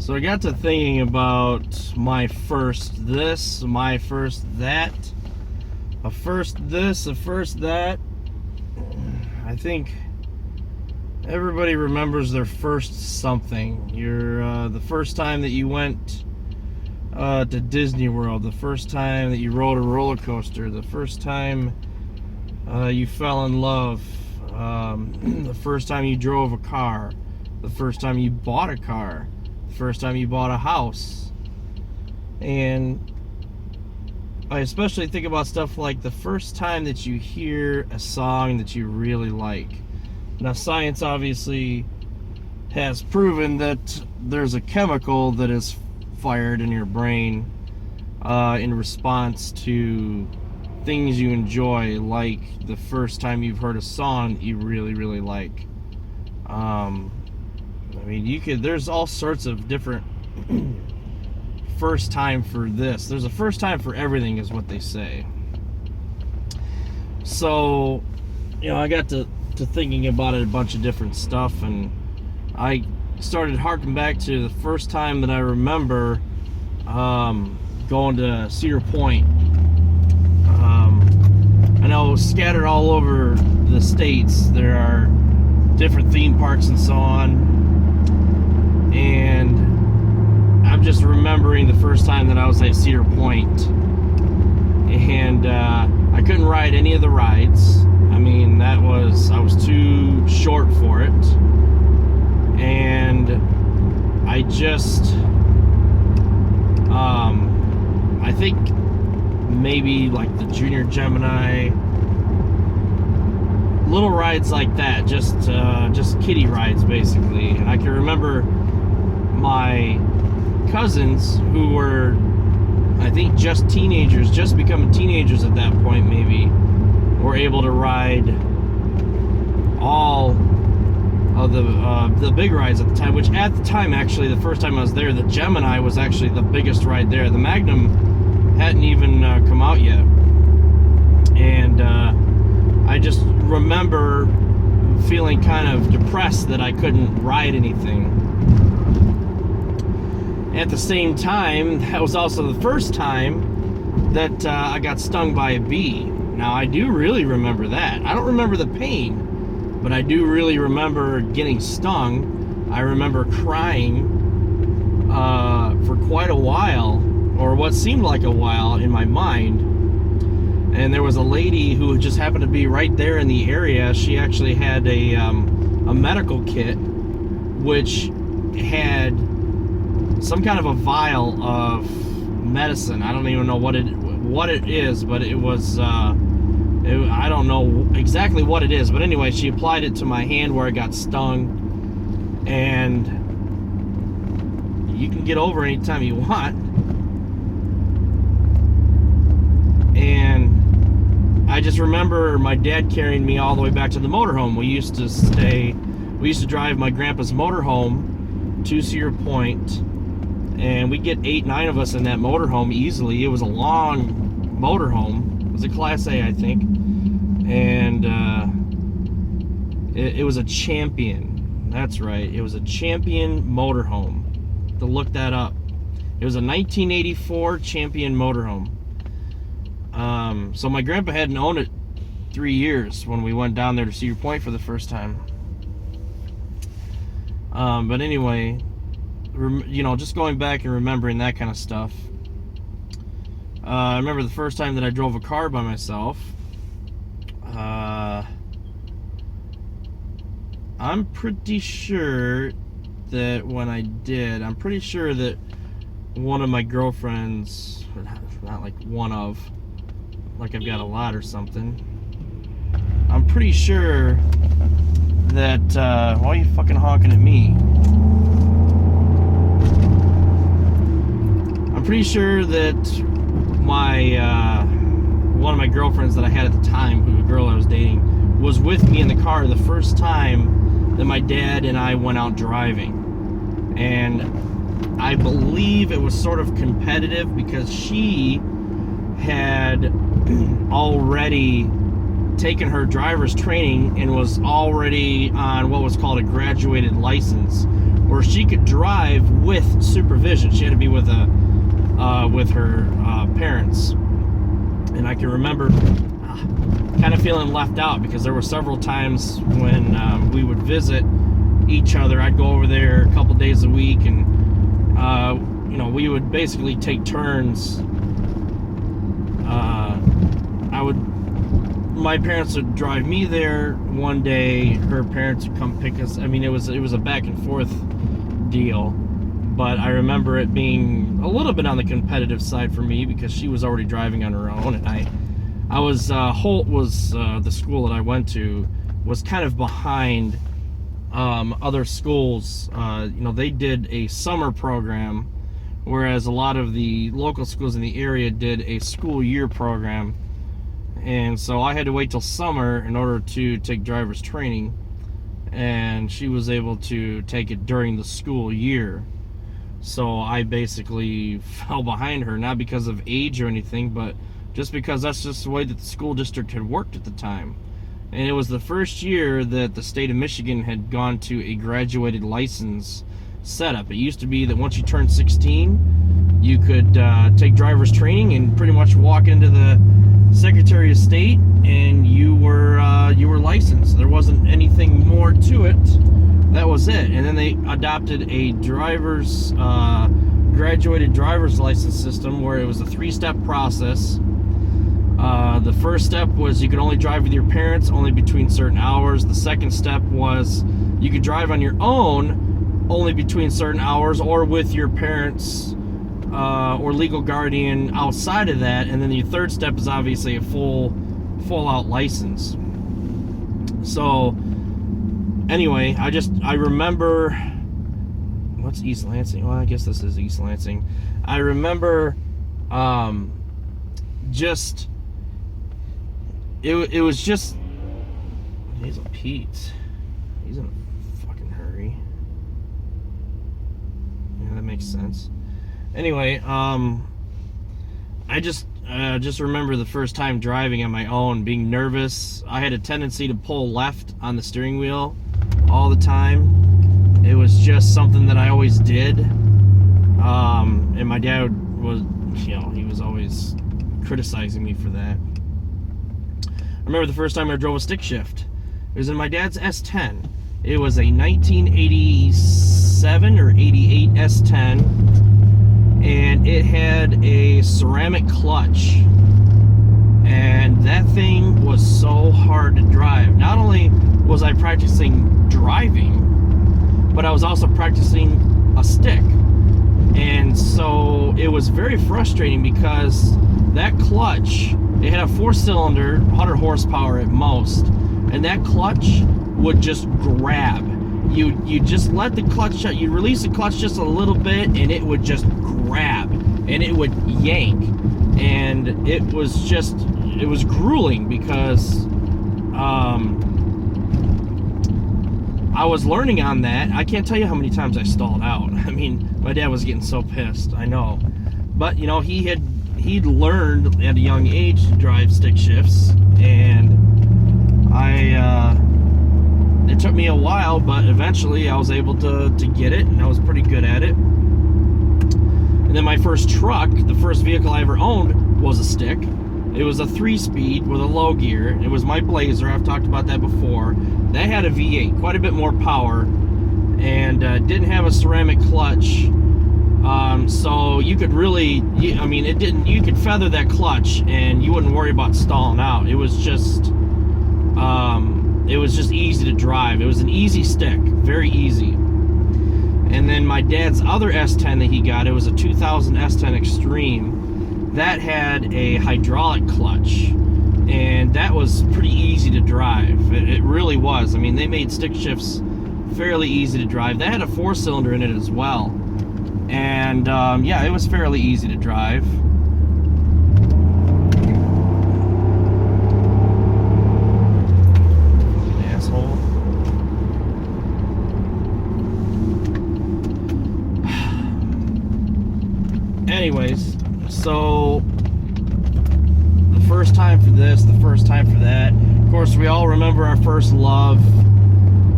So I got to thinking about my first this, my first that, a first this, a first that. I think everybody remembers their first something. The first time that you went to Disney World, the first time that you rode a roller coaster, the first time you fell in love, the first time you drove a car, the first time you bought a car, the first time you bought a house. And I especially think about stuff like the first time that you hear a song that you really like. Now, science obviously has proven that there's a chemical that is fired in your brain in response to things you enjoy, like the first time you've heard a song that you really, really like. There's all sorts of different first time for this. There's a first time for everything, is what they say. So, I got to thinking about it, a bunch of different stuff, and I started harking back to the first time that I remember going to Cedar Point. I know scattered all over the states there are different theme parks and so on, and I'm just remembering the first time that I was at Cedar Point, and I couldn't ride any of the rides. I was too short for it, and I just I think maybe like the Junior Gemini, little rides like that, just kiddie rides basically. And I can remember my cousins, who were, I think, just teenagers, just becoming teenagers at that point maybe, were able to ride all of the big rides at the time, which at the time, actually, the first time I was there, the Gemini was actually the biggest ride there. The Magnum hadn't even come out yet. And I just remember feeling kind of depressed that I couldn't ride anything. At the same time, that was also the first time that I got stung by a bee. Now, I do really remember that. I don't remember the pain, but I do really remember getting stung. I remember crying for quite a while, or what seemed like a while in my mind. And there was a lady who just happened to be right there in the area. She actually had a medical kit, which had some kind of a vial of medicine. I don't even know what it is, but it was I don't know exactly what it is, but anyway, she applied it to my hand where I got stung, and you can get over anytime you want. And I just remember my dad carrying me all the way back to the motorhome. We used to drive my grandpa's motorhome to Cedar Point, and we'd get 8-9 of us in that motorhome easily. It was a long motorhome. It was a Class A, I think. And it was a Champion. That's right. It was a Champion motorhome. To look that up. It was a 1984 Champion motorhome. So my grandpa hadn't owned it 3 years when we went down there to Cedar Point for the first time. But anyway, just going back and remembering that kind of stuff. I remember the first time that I drove a car by myself. I'm pretty sure that when I did, I'm pretty sure that one of my girlfriends, not like one of, like I've got a lot or something. I'm pretty sure that, why are you fucking honking at me? I'm pretty sure that one of my girlfriends that I had at the time, who a girl I was dating, was with me in the car the first time that my dad and I went out driving. And I believe it was sort of competitive because she had already taken her driver's training and was already on what was called a graduated license, where she could drive with supervision. She had to be with her parents. And I can remember kind of feeling left out, because there were several times when we would visit each other. I'd go over there a couple days a week, and we would basically take turns. My parents would drive me there one day, her parents would come pick us. I mean, it was a back and forth deal, but I remember it being a little bit on the competitive side for me, because she was already driving on her own, and I was Holt was the school that I went to was kind of behind other schools. They did a summer program, whereas a lot of the local schools in the area did a school year program. And so I had to wait till summer in order to take driver's training, and she was able to take it during the school year. So I basically fell behind her, not because of age or anything, but just because that's just the way that the school district had worked at the time. And it was the first year that the state of Michigan had gone to a graduated license setup. It used to be that once you turned 16, you could take driver's training and pretty much walk into the Secretary of State, and you were licensed. There wasn't anything more to it. That was it. And then they adopted a graduated driver's license system, where it was a 3-step process. The first step was you could only drive with your parents, only between certain hours. The second step was you could drive on your own, only between certain hours, or with your parents or legal guardian outside of that. And then the third step is obviously a full out license. So anyway, I remember, what's East Lansing? Well, I guess this is East Lansing. I remember it was just, he's a Pete. He's in a fucking hurry. Yeah, that makes sense. Anyway, I just remember the first time driving on my own, being nervous. I had a tendency to pull left on the steering wheel all the time. It was just something that I always did. And my dad was, he was always criticizing me for that. I remember the first time I drove a stick shift. It was in my dad's S10. It was a 1987 or 88 S10, and it had a ceramic clutch. And that thing was so hard to drive. Not only was I practicing driving, but I was also practicing a stick. And so it was very frustrating, because that clutch, it had a 4-cylinder, 100 horsepower at most, and that clutch would just grab. You just let the clutch shut, you release the clutch just a little bit, and it would just grab, and it would yank. And it was grueling, because I was learning on that. I can't tell you how many times I stalled out. I mean, my dad was getting so pissed, I know. But, he'd learned at a young age to drive stick shifts, and it took me a while, but eventually I was able to get it, and I was pretty good at it. And then my first truck, the first vehicle I ever owned, was a stick. It was a 3-speed with a low gear. It was my Blazer. I've talked about that before. That had a V8, quite a bit more power, and didn't have a ceramic clutch. So you could really, you could feather that clutch and you wouldn't worry about stalling out. It was just easy to drive. It was an easy stick, very easy. And then my dad's other S10 that he got, it was a 2000 S10 Extreme. That had a hydraulic clutch, and that was pretty easy to drive. It really was. I mean, they made stick shifts fairly easy to drive. That had a 4-cylinder in it as well. And yeah, it was fairly easy to drive. Fucking asshole. Anyways, so the first time for this, the first time for that. Of course, we all remember our first love.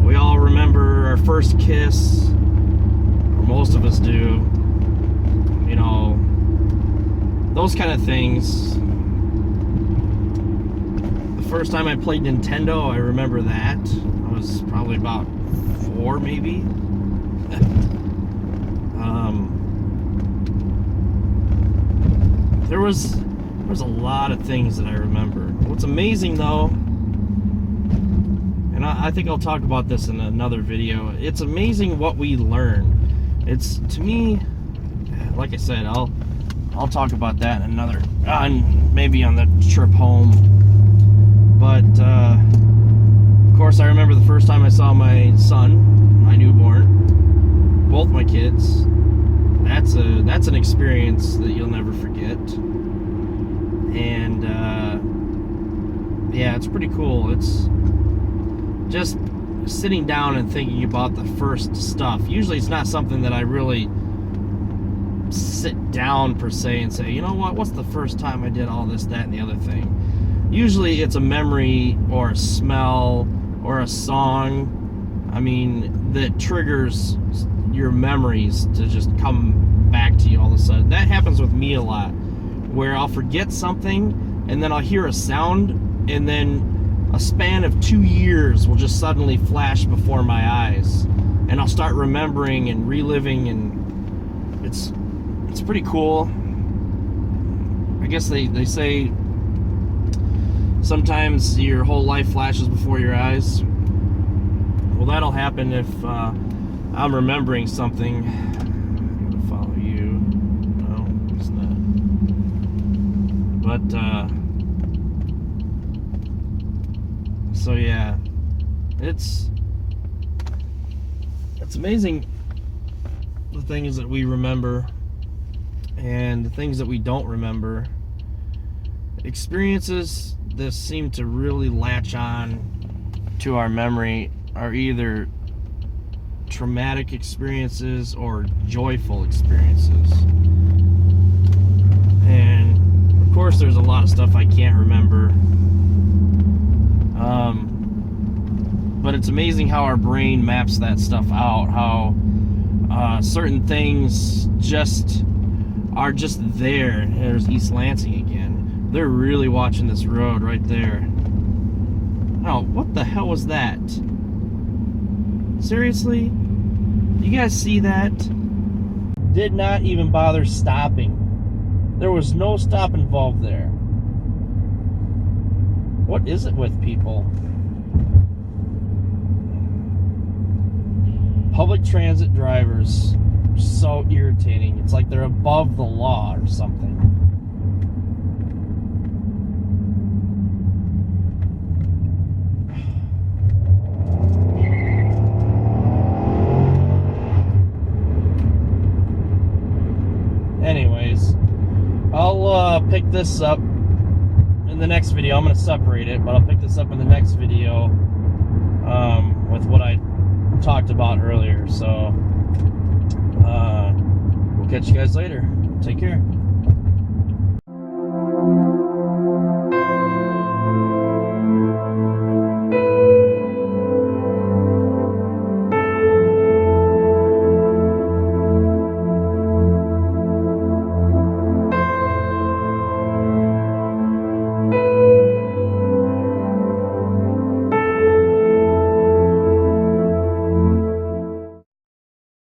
We all remember our first kiss, or most of us do. You know, those kind of things. The first time I played Nintendo, I remember that. I was probably about 4, maybe. There was a lot of things that I remember. What's amazing though, and I think I'll talk about this in another video, it's amazing what we learn. It's, to me, like I said, I'll talk about that in another, maybe on the trip home. But of course I remember the first time I saw my son, my newborn, both my kids. That's an experience that you'll never forget. And yeah, it's pretty cool. It's just sitting down and thinking about the first stuff. Usually it's not something that I really sit down per se and say, you know what's the first time I did all this, that, and the other thing. Usually it's a memory or a smell or a song, I mean, that triggers your memories to just come back to you all of a sudden. That happens with me a lot, where I'll forget something and then I'll hear a sound, and then a span of 2 years will just suddenly flash before my eyes, and I'll start remembering and reliving, and it's pretty cool. I guess they say sometimes your whole life flashes before your eyes. Well, that'll happen if I'm remembering something. I'm gonna follow you. No, it's not. But so yeah, it's amazing the things that we remember and the things that we don't remember. Experiences that seem to really latch on to our memory are either traumatic experiences or joyful experiences. And of course there's a lot of stuff I can't remember. But it's amazing how our brain maps that stuff out, how certain things are just there. There's East Lansing again. They're really watching this road right there. Oh, what the hell was that? Seriously? You guys see that? Did not even bother stopping. There was no stop involved there. What is it with people? Public transit drivers are so irritating. It's like they're above the law or something. Anyways, I'll pick this up in the next video. I'm going to separate it, but I'll pick this up in the next video with what I talked about earlier. So we'll catch you guys later. Take care.